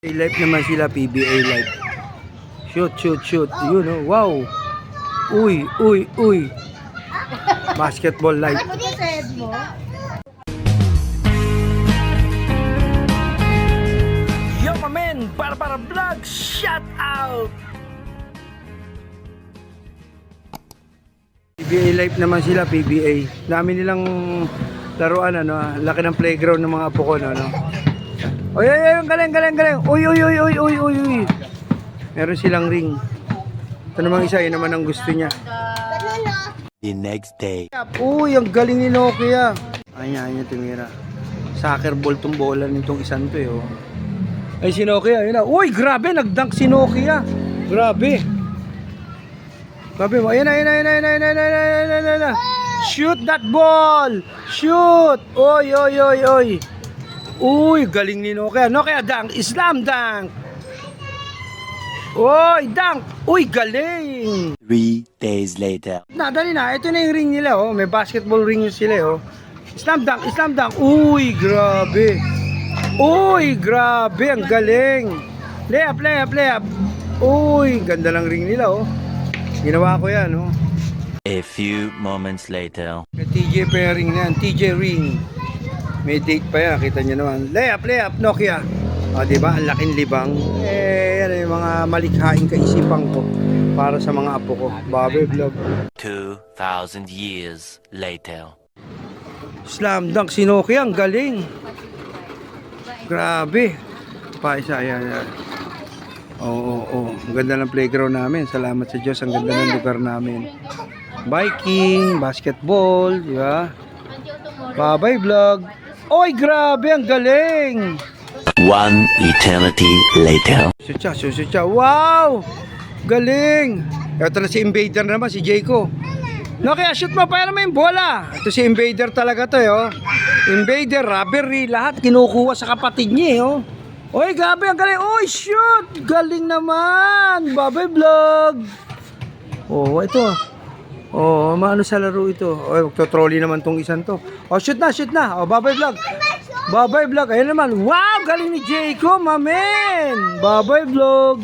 Live naman sila, PBA live. Shoot, shoot, shoot. Yun, oh, wow. Uy, uy, uy. Basketball live. Ano ba said mo? Yo, my man! Para vlog! Shout out! PBA live naman sila, PBA. Dami nilang laruan, ano. Laki ng playground ng mga apo ko, no. Oy, oy, oy, galing. Uy, uy, uy, uy, uy, uy, uy. Meron silang ring. Ito namang isa, yun naman ang gusto niya. The next day. Uy, ang galing ni Nokia. Anya, tumira. Soccer ball tong bola nitong isang to, eh, oh. Ay, si Nokia, yun na. Uy, grabe, nagdunk si Nokia. Grabe. Grabe mo. Ayan na. Shoot that ball. Shoot. Oy, oy, oy, oy. Uy, galing ni Nokia. Nokia dunk, slam dunk. Uy, dunk. Uy, galing. 3 days later. Dali na. Ito na yung ring nila, oh. May basketball ring sila, oh. Slam dunk, slam dunk. Uy, grabe. Uy, grabe. Ang galing. Layup. Uy, ganda lang ring nila, oh. Ginawa ko yan, oh. A few moments later. May TJ pa yung ring na yan. TJ ring. May date pa yan. Kita nyo naman. Layup, Nokia. O, diba? Ang laking libang. Yan yung mga malikhaing kaisipan ko para sa mga apo ko. Bobby Vlog. 2,000 years later. Slam dunk si Nokia. Ang galing. Grabe. Pa isa. Yan. Oo. Ang ganda ng playground namin. Salamat sa Diyos. Ang ganda ng lugar namin. Biking, basketball, di ba? Bye-bye vlog. Oy, grabe, ang galing. 1 eternity later. Susutsa. Wow! Galing. Ito na si Invader naman, si Jayco. No, kaya shoot mo, para mo yung bola. Ito si Invader talaga to, oh. Invader, robbery, lahat kinukuha sa kapatid niya, oh. Oy, grabe, ang galing. Oy, shoot! Galing naman. Bye-bye vlog. Oh, ito. Oh, maano sa laro ito? Oh, magto-trolley naman tong isang to. Oh, shoot na. Oh, bye-bye vlog. Bye-bye vlog. Ayun naman. Wow, galing ni Jayco, my man. Bye-bye vlog.